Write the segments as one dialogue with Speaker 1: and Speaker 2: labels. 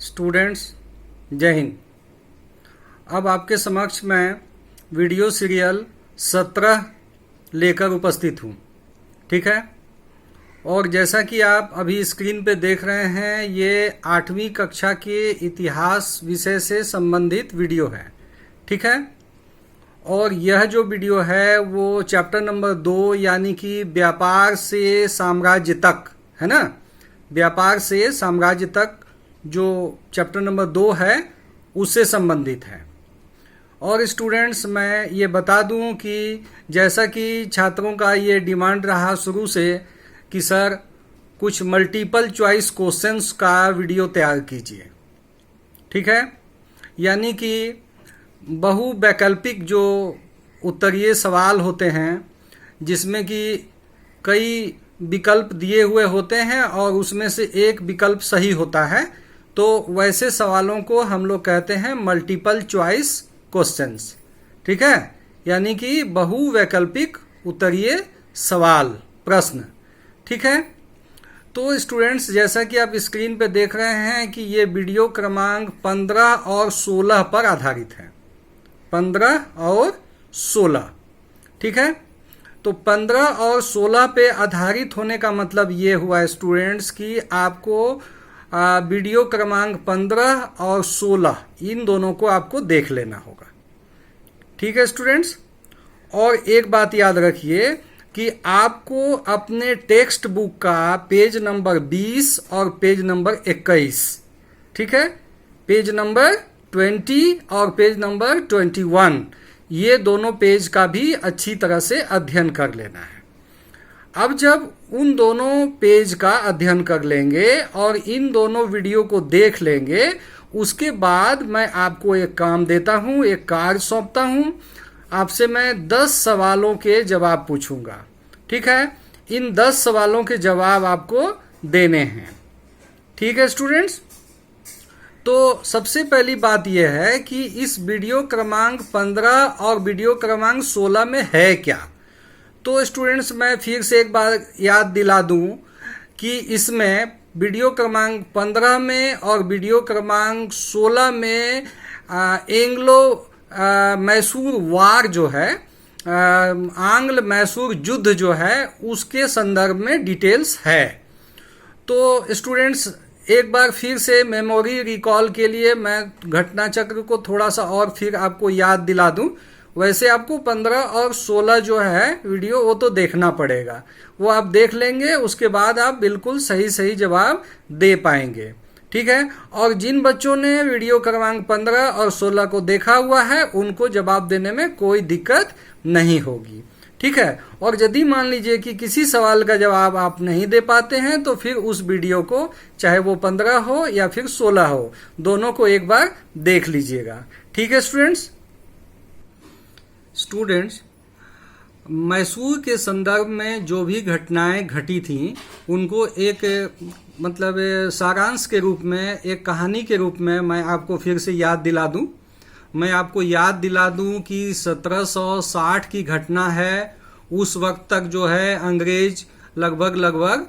Speaker 1: Students, जय हिंद। अब आपके समक्ष मैं वीडियो सीरियल 17 लेकर उपस्थित हूँ। ठीक है, और जैसा कि आप अभी स्क्रीन पे देख रहे हैं, ये 8वीं कक्षा के इतिहास विषय से संबंधित वीडियो है। ठीक है, और यह जो वीडियो है वो चैप्टर नंबर 2 यानी कि व्यापार से साम्राज्य तक है ना। व्यापार से साम्राज्य तक जो चैप्टर नंबर 2 है उससे संबंधित है। और स्टूडेंट्स, मैं ये बता दूं कि जैसा कि छात्रों का ये डिमांड रहा शुरू से कि सर कुछ मल्टीपल चॉइस क्वेश्चंस का वीडियो तैयार कीजिए। ठीक है, यानी कि बहुवैकल्पिक जो उत्तरीय सवाल होते हैं जिसमें कि कई विकल्प दिए हुए होते हैं और उसमें से एक विकल्प सही होता है, तो वैसे सवालों को हम लोग कहते हैं मल्टीपल चॉइस क्वेश्चंस। ठीक है, यानी कि बहुवैकल्पिक उत्तरीय सवाल प्रश्न। ठीक है, तो स्टूडेंट्स, जैसा कि आप स्क्रीन पे देख रहे हैं कि ये वीडियो क्रमांक 15 और 16 पर आधारित है। 15 और 16। ठीक है, तो 15 और 16 पे आधारित होने का मतलब ये हुआ स्टूडेंट्स कि आपको वीडियो क्रमांक 15 और 16 इन दोनों को आपको देख लेना होगा। ठीक है स्टूडेंट्स, और एक बात याद रखिए कि आपको अपने टेक्स्ट बुक का पेज नंबर 20 और पेज नंबर 21, ठीक है, पेज नंबर 20 और पेज नंबर 21, ये दोनों पेज का भी अच्छी तरह से अध्ययन कर लेना है। अब जब उन दोनों पेज का अध्ययन कर लेंगे और इन दोनों वीडियो को देख लेंगे, उसके बाद मैं आपको एक काम देता हूं, एक कार्य सौंपता हूं। आपसे मैं 10 सवालों के जवाब पूछूंगा। ठीक है, इन 10 सवालों के जवाब आपको देने हैं। ठीक है स्टूडेंट्स, तो सबसे पहली बात यह है कि इस वीडियो क्रमांक 15 और वीडियो क्रमांक 16 में है क्या। तो स्टूडेंट्स, मैं फिर से एक बार याद दिला दूं कि इसमें वीडियो क्रमांक 15 में और वीडियो क्रमांक 16 में एंग्लो मैसूर वार जो है, आंग्ल मैसूर युद्ध जो है, उसके संदर्भ में डिटेल्स है। तो स्टूडेंट्स, एक बार फिर से मेमोरी रिकॉल के लिए मैं घटना चक्र को थोड़ा सा और फिर आपको याद दिला दूं। वैसे आपको 15 और 16 जो है वीडियो वो तो देखना पड़ेगा, वो आप देख लेंगे, उसके बाद आप बिल्कुल सही सही जवाब दे पाएंगे। ठीक है, और जिन बच्चों ने वीडियो क्रमांक 15 और 16 को देखा हुआ है उनको जवाब देने में कोई दिक्कत नहीं होगी। ठीक है, और यदि मान लीजिए कि किसी सवाल का जवाब आप नहीं दे पाते हैं तो फिर उस वीडियो को, चाहे वो 15 हो या फिर 16 हो, दोनों को एक बार देख लीजिएगा। ठीक है स्टूडेंट्स, मैसूर के संदर्भ में जो भी घटनाएं घटी थीं उनको एक मतलब सारांश के रूप में, एक कहानी के रूप में मैं आपको फिर से याद दिला दूं। मैं आपको याद दिला दूं कि 1760 की घटना है। उस वक्त तक जो है अंग्रेज लगभग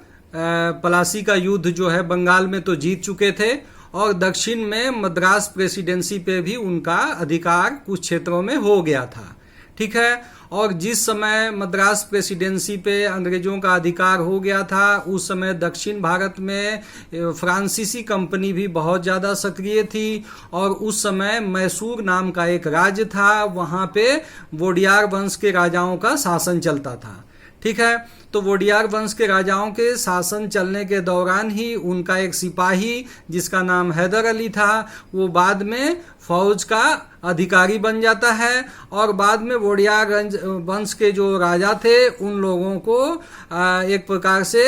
Speaker 1: पलासी का युद्ध जो है बंगाल में तो जीत चुके थे और दक्षिण में मद्रास प्रेसिडेंसी पे भी उनका अधिकार कुछ क्षेत्रों में हो गया था। ठीक है, और जिस समय मद्रास प्रेसिडेंसी पे अंग्रेजों का अधिकार हो गया था, उस समय दक्षिण भारत में फ्रांसीसी कंपनी भी बहुत ज़्यादा सक्रिय थी और उस समय मैसूर नाम का एक राज्य था, वहाँ पे वोडियार वंश के राजाओं का शासन चलता था। ठीक है, तो वोडियार वंश के राजाओं के शासन चलने के दौरान ही उनका एक सिपाही जिसका नाम हैदर अली था, वो बाद में फौज का अधिकारी बन जाता है और बाद में वोडियार वंश के जो राजा थे उन लोगों को एक प्रकार से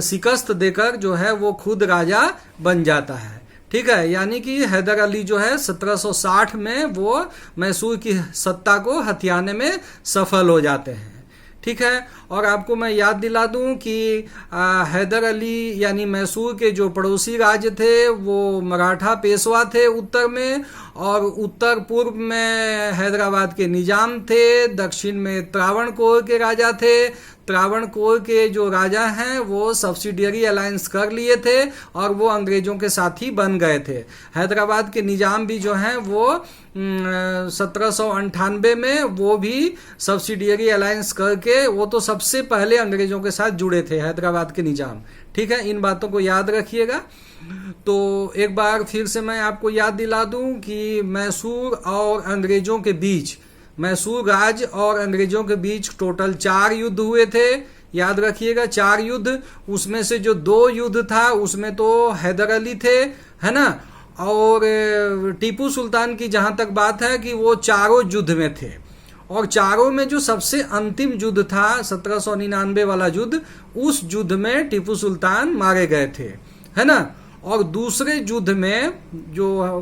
Speaker 1: शिकस्त देकर जो है वो खुद राजा बन जाता है। ठीक है, यानी कि हैदर अली जो है 1760 में वो मैसूर की सत्ता को हथियाने में सफल हो जाते हैं। ठीक है, और आपको मैं याद दिला दूं कि हैदर अली यानी मैसूर के जो पड़ोसी राज्य थे वो मराठा पेशवा थे उत्तर में, और उत्तर पूर्व में हैदराबाद के निजाम थे, दक्षिण में त्रावणकोर के राजा थे। त्रावणकोर के जो राजा हैं वो सब्सिडियरी अलायंस कर लिए थे और वो अंग्रेजों के साथी बन गए थे। हैदराबाद के निजाम भी जो हैं वो 1798 में वो भी सब्सिडियरी अलायंस करके वो तो सबसे पहले अंग्रेजों के साथ जुड़े थे, हैदराबाद के निजाम। ठीक है, इन बातों को याद रखिएगा। तो एक बार फिर से मैं आपको याद दिला दूं कि मैसूर और अंग्रेजों के बीच, मैसूर राज और अंग्रेजों के बीच टोटल 4 युद्ध हुए थे। याद रखिएगा 4 युद्ध, उसमें से जो 2 युद्ध था उसमें तो हैदर अली थे, है ना, और टीपू सुल्तान की जहां तक बात है कि वो चारों युद्ध में थे। और चारों में जो सबसे अंतिम युद्ध था 1799 वाला युद्ध, उस युद्ध में टीपू सुल्तान मारे गए थे, है ना। और दूसरे युद्ध में जो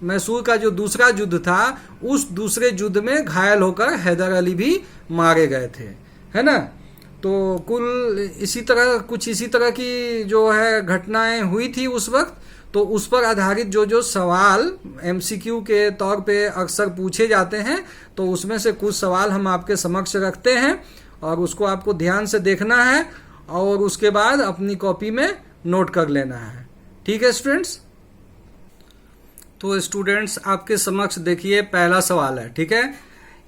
Speaker 1: मैसूर का जो दूसरा युद्ध था, उस दूसरे युद्ध में घायल होकर हैदर अली भी मारे गए थे, है ना। तो कुल इसी तरह की जो है घटनाएं हुई थी उस वक्त। तो उस पर आधारित जो सवाल एमसीक्यू के तौर पे अक्सर पूछे जाते हैं, तो उसमें से कुछ सवाल हम आपके समक्ष रखते हैं और उसको आपको ध्यान से देखना है और उसके बाद अपनी कॉपी में नोट कर लेना है। ठीक है स्टूडेंट्स। तो स्टूडेंट्स आपके समक्ष देखिए पहला सवाल है, ठीक है।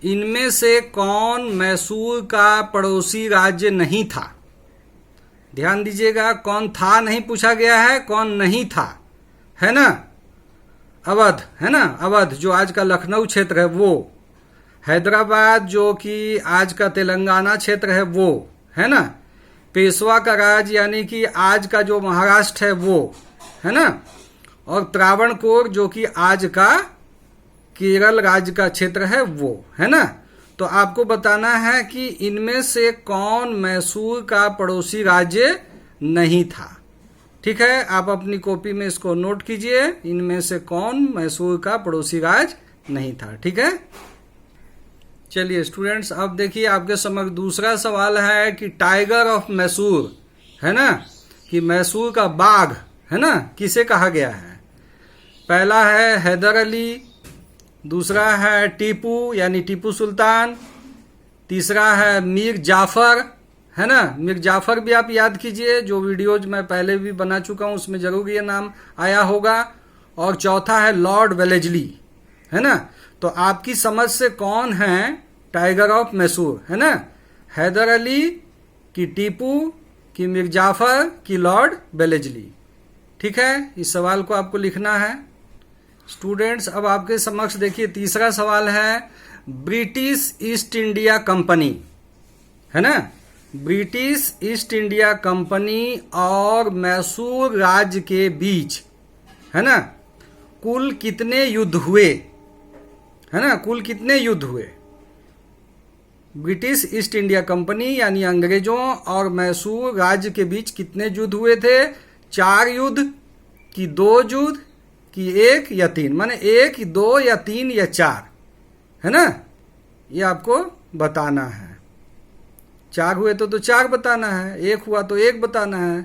Speaker 1: इनमें से कौन मैसूर का पड़ोसी राज्य नहीं था? ध्यान दीजिएगा, कौन था नहीं पूछा गया है, कौन नहीं था, है ना। अवध, है ना, अवध जो आज का लखनऊ क्षेत्र है वो, हैदराबाद जो कि आज का तेलंगाना क्षेत्र है वो, है ना, पेशवा का राज यानी कि आज का जो महाराष्ट्र है वो, है ना, और त्रावणकोर जो कि आज का केरल राज्य का क्षेत्र है वो, है ना। तो आपको बताना है कि इनमें से कौन मैसूर का पड़ोसी राज्य नहीं था। ठीक है, आप अपनी कॉपी में इसको नोट कीजिए, इनमें से कौन मैसूर का पड़ोसी राज्य नहीं था। ठीक है, चलिए स्टूडेंट्स अब देखिए आपके समक्ष दूसरा सवाल है कि टाइगर ऑफ मैसूर, है ना, कि मैसूर का बाघ, है ना, किसे कहा गया है। पहला है हैदर अली, दूसरा है टीपू यानी टीपू सुल्तान, तीसरा है मीर जाफर, है ना। मीर जाफर भी आप याद कीजिए, जो वीडियोज मैं पहले भी बना चुका हूं उसमें जरूर ये नाम आया होगा, और चौथा है लॉर्ड वेलेजली, है ना। तो आपकी समझ से कौन है टाइगर ऑफ मैसूर, है ना, हैदर अली की टीपू की मीर जाफर की लॉर्ड वेलेजली। ठीक है, इस सवाल को आपको लिखना है स्टूडेंट्स। अब आपके समक्ष देखिए तीसरा सवाल है ब्रिटिश ईस्ट इंडिया कंपनी, है ना, ब्रिटिश ईस्ट इंडिया कंपनी और मैसूर राज्य के बीच, है ना, कुल कितने युद्ध हुए, है ना, कुल कितने युद्ध हुए। ब्रिटिश ईस्ट इंडिया कंपनी यानी अंग्रेजों और मैसूर राज्य के बीच कितने युद्ध हुए थे? 4 युद्ध कि 2 युद्ध कि 1 या 3, माने 1, 2 या 3 या 4, है ना, ये आपको बताना है। 4 हुए तो 4 बताना है, 1 हुआ तो 1 बताना है,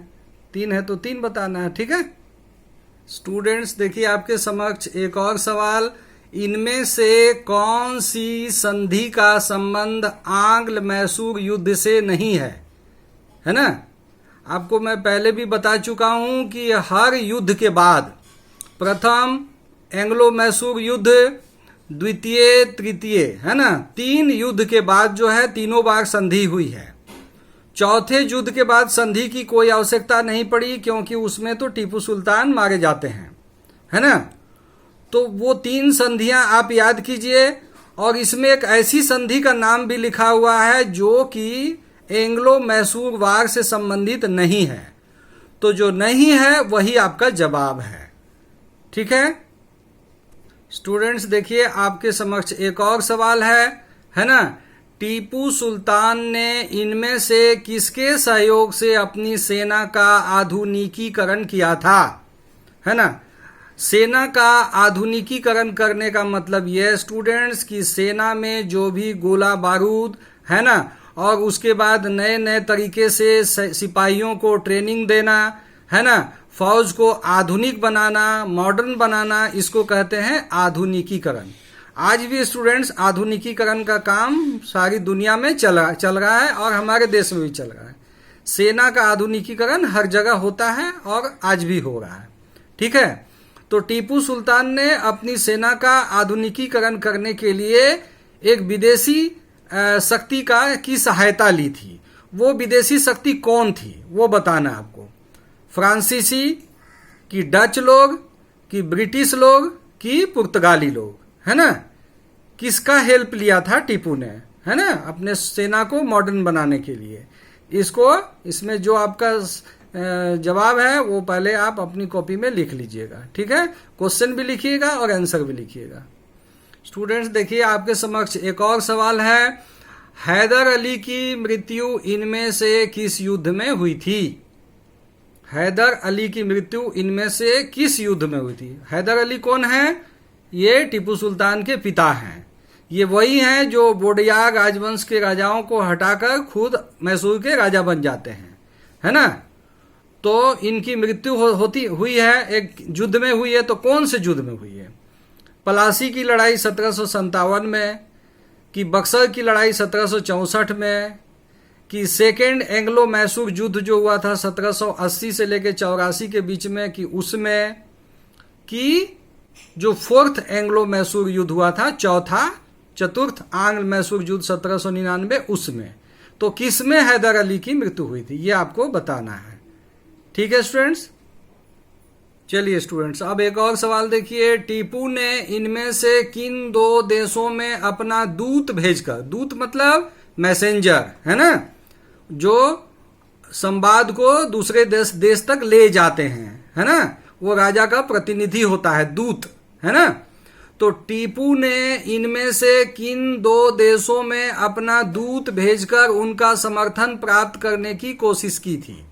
Speaker 1: 3 है तो 3 बताना है। ठीक है स्टूडेंट्स, देखिए आपके समक्ष एक और सवाल, इनमें से कौन सी संधि का संबंध आंग्ल मैसूर युद्ध से नहीं है, है ना। आपको मैं पहले भी बता चुका हूं कि हर युद्ध के बाद प्रथम एंग्लो मैसूर युद्ध, द्वितीय, तृतीय, है ना, 3 युद्ध के बाद जो है तीनों बार संधि हुई है। चौथे युद्ध के बाद संधि की कोई आवश्यकता नहीं पड़ी क्योंकि उसमें तो टीपू सुल्तान मारे जाते हैं, है ना। तो वो 3 संधियां आप याद कीजिए, और इसमें एक ऐसी संधि का नाम भी लिखा हुआ है जो कि एंग्लो मैसूर वार से संबंधित नहीं है। तो जो नहीं है वही आपका जवाब है। ठीक है स्टूडेंट्स, देखिए आपके समक्ष एक और सवाल है ना, टीपू सुल्तान ने इनमें से किसके सहयोग से अपनी सेना का आधुनिकीकरण किया था, है ना। सेना का आधुनिकीकरण करने का मतलब यह स्टूडेंट्स कि सेना में जो भी गोला बारूद, है ना, और उसके बाद नए नए तरीके से सिपाहियों को ट्रेनिंग देना, है ना, फौज को आधुनिक बनाना, मॉडर्न बनाना, इसको कहते हैं आधुनिकीकरण। आज भी स्टूडेंट्स आधुनिकीकरण का काम सारी दुनिया में चल रहा है और हमारे देश में भी चल रहा है। सेना का आधुनिकीकरण हर जगह होता है और आज भी हो रहा है। ठीक है, तो टीपू सुल्तान ने अपनी सेना का आधुनिकीकरण करने के लिए एक विदेशी शक्ति की सहायता ली थी। वो विदेशी शक्ति कौन थी वो बताना आपको। फ्रांसीसी कि डच लोग कि ब्रिटिश लोग कि पुर्तगाली लोग, है ना। किसका हेल्प लिया था टीपू ने, है ना, अपने सेना को मॉडर्न बनाने के लिए। इसमें जो आपका जवाब है वो पहले आप अपनी कॉपी में लिख लीजिएगा। ठीक है, क्वेश्चन भी लिखिएगा और आंसर भी लिखिएगा। स्टूडेंट्स देखिए आपके समक्ष एक और सवाल है, हैदर अली की मृत्यु इनमें से किस युद्ध में हुई थी? हैदर अली की मृत्यु इनमें से किस युद्ध में हुई थी? हैदर अली कौन है? ये टीपू सुल्तान के पिता हैं। ये वही हैं जो बोडियार राजवंश के राजाओं को हटाकर खुद मैसूर के राजा बन जाते हैं, है ना। तो इनकी मृत्यु हुई है, एक युद्ध में हुई है। तो कौन से युद्ध में हुई है? पलासी की लड़ाई 1757 में, कि बक्सर की लड़ाई 1764 में, कि सेकेंड एंग्लो मैसूर युद्ध जो हुआ था 1780 से लेकर 84 के बीच में, कि उसमें, कि जो फोर्थ एंग्लो मैसूर युद्ध हुआ था, चतुर्थ आंग्ल मैसूर युद्ध 1799, उसमें। तो किसमें हैदर अली की मृत्यु हुई थी ये आपको बताना है। ठीक है स्टूडेंट्स, चलिए स्टूडेंट्स अब एक और सवाल देखिए, टीपू ने इनमें से किन दो देशों में अपना दूत भेजकर, दूत मतलब मैसेंजर, है ना, जो संवाद को दूसरे देश तक ले जाते हैं, है ना, वो राजा का प्रतिनिधि होता है, दूत, है ना। तो टीपू ने इनमें से किन दो देशों में अपना दूत भेजकर उनका समर्थन प्राप्त करने की कोशिश की थी?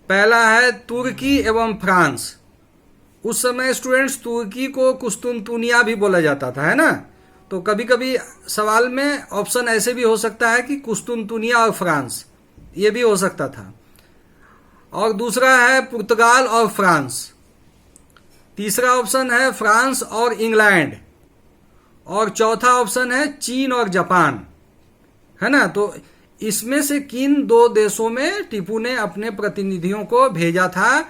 Speaker 1: पहला है तुर्की एवं फ्रांस। उस समय स्टूडेंट्स तुर्की को कुस्तुनतुनिया भी बोला जाता था, है ना। तो कभी कभी सवाल में ऑप्शन ऐसे भी हो सकता है कि कुस्तुनतुनिया और फ्रांस, ये भी हो सकता था। और दूसरा है पुर्तगाल और फ्रांस। तीसरा ऑप्शन है फ्रांस और इंग्लैंड। और चौथा ऑप्शन है चीन और जापान, है ना। तो इसमें से किन दो देशों में टीपू ने अपने प्रतिनिधियों को भेजा था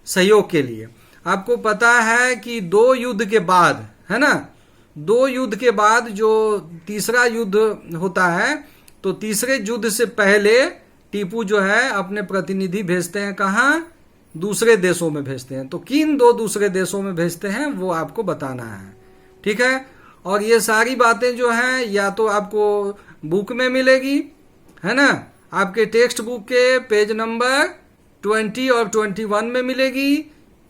Speaker 1: सहयोग के लिए? आपको पता है कि दो युद्ध के बाद, है ना, दो युद्ध के बाद जो तीसरा युद्ध होता है, तो तीसरे युद्ध से पहले टीपू जो है अपने प्रतिनिधि भेजते हैं कहाँ? दूसरे देशों में भेजते हैं। तो किन दो दूसरे देशों में भेजते हैं वो आपको बताना है। ठीक है, और ये सारी बातें जो हैं या तो आपको बुक में मिलेगी, है ना, आपके टेक्स्ट बुक के पेज नंबर 20 और 21 में मिलेगी,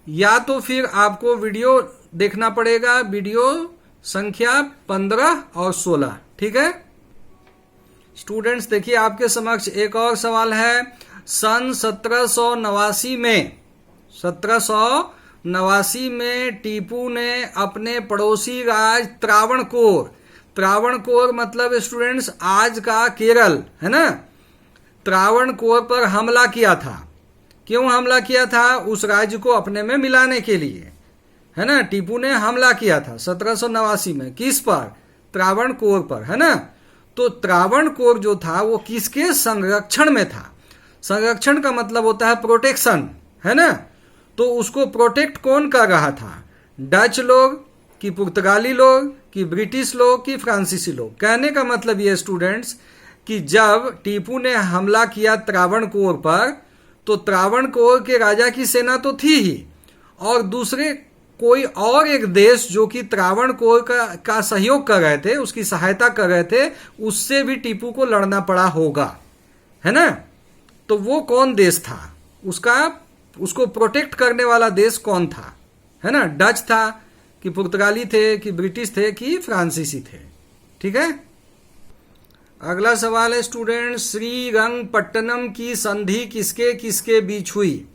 Speaker 1: या तो फिर आपको वीडियो देखना पड़ेगा, वीडियो संख्या 15 और 16। ठीक है स्टूडेंट्स, देखिए आपके समक्ष एक और सवाल है, सन 1789 में टीपू ने अपने पड़ोसी राज त्रावणकोर मतलब स्टूडेंट्स आज का केरल, है ना, त्रावणकोर पर हमला किया था। क्यों हमला किया था? उस राज्य को अपने में मिलाने के लिए, है ना। टीपू ने हमला किया था 1789 में, किस पर? त्रावणकोर पर, है ना। तो त्रावणकोर जो था वो किसके संरक्षण में था? संरक्षण का मतलब होता है प्रोटेक्शन, है ना। तो उसको प्रोटेक्ट कौन कर रहा था? डच लोग कि पुर्तगाली लोग कि ब्रिटिश लोग कि फ्रांसीसी लोग? कहने का मतलब ये स्टूडेंट्स कि जब टीपू ने हमला किया त्रावणकोर पर, तो त्रावणकोर के राजा की सेना तो थी ही, और दूसरे कोई और एक देश जो कि त्रावणकोर का सहयोग कर रहे थे, उसकी सहायता कर रहे थे, उससे भी टीपू को लड़ना पड़ा होगा, है ना। तो वो कौन देश था? उसको प्रोटेक्ट करने वाला देश कौन था, है ना। डच था कि पुर्तगाली थे कि ब्रिटिश थे कि फ्रांसीसी थे? ठीक है, अगला सवाल है स्टूडेंट, श्रीरंगपट्टनम की संधि किसके किसके बीच हुई?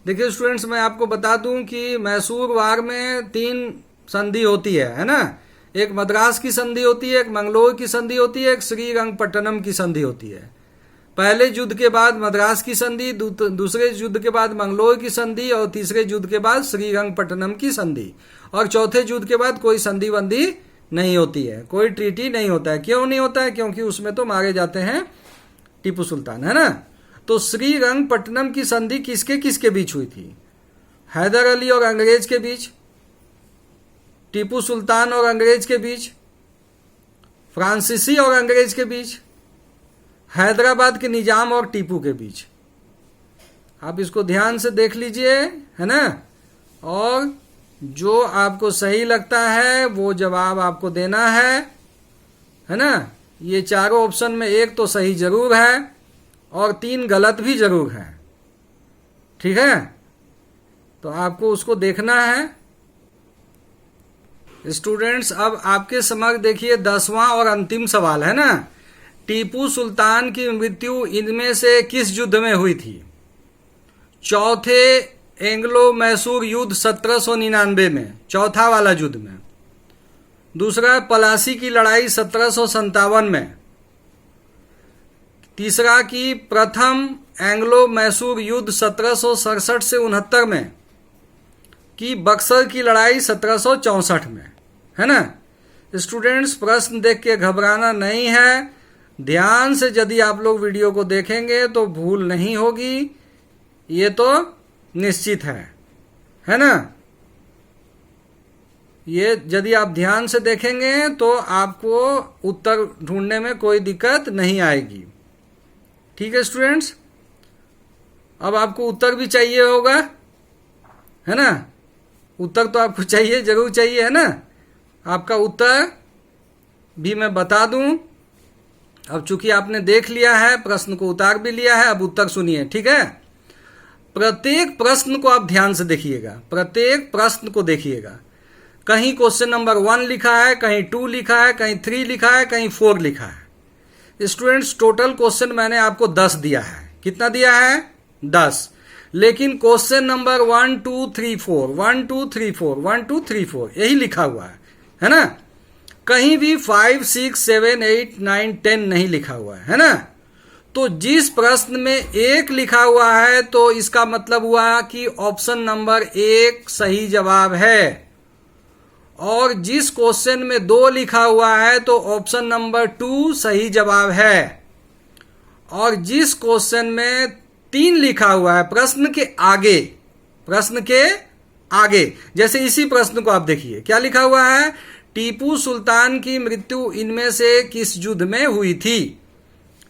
Speaker 1: देखिए स्टूडेंट्स, मैं आपको बता दूं कि मैसूर वार में 3 संधि होती है ना। एक मद्रास की संधि होती है, एक मंगलोर की संधि होती है, एक श्रीरंगपट्टनम की संधि होती है। पहले युद्ध के बाद मद्रास की संधि, दूसरे युद्ध के बाद मंगलोर की संधि, और तीसरे युद्ध के बाद श्रीरंगपट्टनम की संधि, और चौथे युद्ध के बाद कोई संधि बंदी नहीं होती है, कोई ट्रीटी नहीं होता है। क्यों नहीं होता है? क्योंकि उसमें तो मारे जाते हैं टीपू सुल्तान, है ना। तो श्रीरंगपट्टनम की संधि किसके किसके बीच हुई थी? हैदर अली और अंग्रेज के बीच, टीपू सुल्तान और अंग्रेज के बीच, फ्रांसीसी और अंग्रेज के बीच, हैदराबाद के निजाम और टीपू के बीच। आप इसको ध्यान से देख लीजिए, है ना, और जो आपको सही लगता है वो जवाब आपको देना है ना। ये चारों ऑप्शन में एक तो सही जरूर है और 3 गलत भी जरूर है, ठीक है। तो आपको उसको देखना है। स्टूडेंट्स, अब आपके समक्ष देखिए 10वां और अंतिम सवाल, है ना। टीपू सुल्तान की मृत्यु इनमें से किस युद्ध में हुई थी? चौथे एंग्लो मैसूर युद्ध 1799 में, चौथा वाला युद्ध में। दूसरा पलासी की लड़ाई 1757 में। तीसरा की प्रथम एंग्लो मैसूर युद्ध 1767 से 69 में। की बक्सर की लड़ाई 1764 में, है ना। स्टूडेंट्स, प्रश्न देख के घबराना नहीं है। ध्यान से यदि आप लोग वीडियो को देखेंगे तो भूल नहीं होगी, ये तो निश्चित है ना। ये यदि आप ध्यान से देखेंगे तो आपको उत्तर ढूंढने में कोई दिक्कत नहीं आएगी, ठीक है स्टूडेंट्स। अब आपको उत्तर भी चाहिए होगा, है ना। उत्तर तो आपको चाहिए, जरूर चाहिए, है ना। आपका उत्तर भी मैं बता दूं। अब चूंकि आपने देख लिया है, प्रश्न को उतार भी लिया है, अब उत्तर सुनिए, ठीक है। प्रत्येक प्रश्न को आप ध्यान से देखिएगा, प्रत्येक प्रश्न को देखिएगा। कहीं क्वेश्चन नंबर 1 लिखा है, कहीं 2 लिखा है, कहीं 3 लिखा है, कहीं 4 लिखा है। स्टूडेंट्स, टोटल क्वेश्चन मैंने आपको 10 दिया है। कितना दिया है? 10। लेकिन क्वेश्चन नंबर 1 2 3 4 1 2 3 4 1 2 3 4 यही लिखा हुआ है ना। कहीं भी 5 6 7 8 9 10 नहीं लिखा हुआ है ना। तो जिस प्रश्न में 1 लिखा हुआ है तो इसका मतलब हुआ कि ऑप्शन नंबर 1 सही जवाब है, और जिस क्वेश्चन में 2 लिखा हुआ है तो ऑप्शन नंबर 2 सही जवाब है, और जिस क्वेश्चन में 3 लिखा हुआ है प्रश्न के आगे, प्रश्न के आगे, जैसे इसी प्रश्न को आप देखिए, क्या लिखा हुआ है? टीपू सुल्तान की मृत्यु इनमें से किस युद्ध में हुई थी,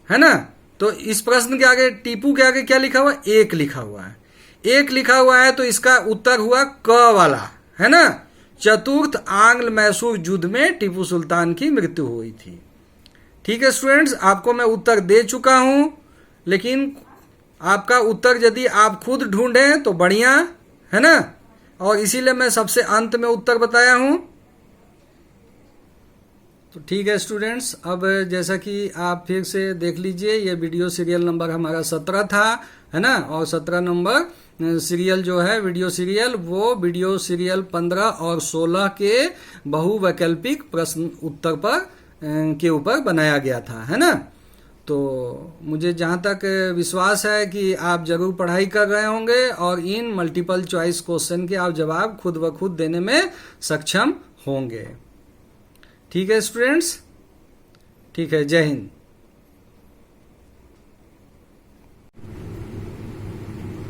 Speaker 1: है ना। तो इस प्रश्न के आगे, टीपू के आगे क्या लिखा हुआ है? 1 लिखा हुआ है। 1 लिखा हुआ है तो इसका उत्तर हुआ क वाला, है ना। चतुर्थ आंग्ल मैसूर युद्ध में टीपू सुल्तान की मृत्यु हुई थी। ठीक है स्टूडेंट्स, आपको मैं उत्तर दे चुका हूं, लेकिन आपका उत्तर यदि आप खुद ढूंढें तो बढ़िया, है ना। और इसीलिए मैं सबसे अंत में उत्तर बताया हूं। तो ठीक है स्टूडेंट्स, अब जैसा कि आप फिर से देख लीजिए, ये वीडियो सीरियल नंबर हमारा 17 था, है ना। और 17 नंबर सीरियल जो है वीडियो सीरियल, वो वीडियो सीरियल 15 और 16 के बहुवैकल्पिक प्रश्न उत्तर पर के ऊपर बनाया गया था, है ना। तो मुझे जहाँ तक विश्वास है कि आप जरूर पढ़ाई कर रहे होंगे और इन मल्टीपल चॉइस क्वेश्चन के आप जवाब खुद ब खुद देने में सक्षम होंगे। ठीक है स्टूडेंट्स, ठीक है, जय हिंद।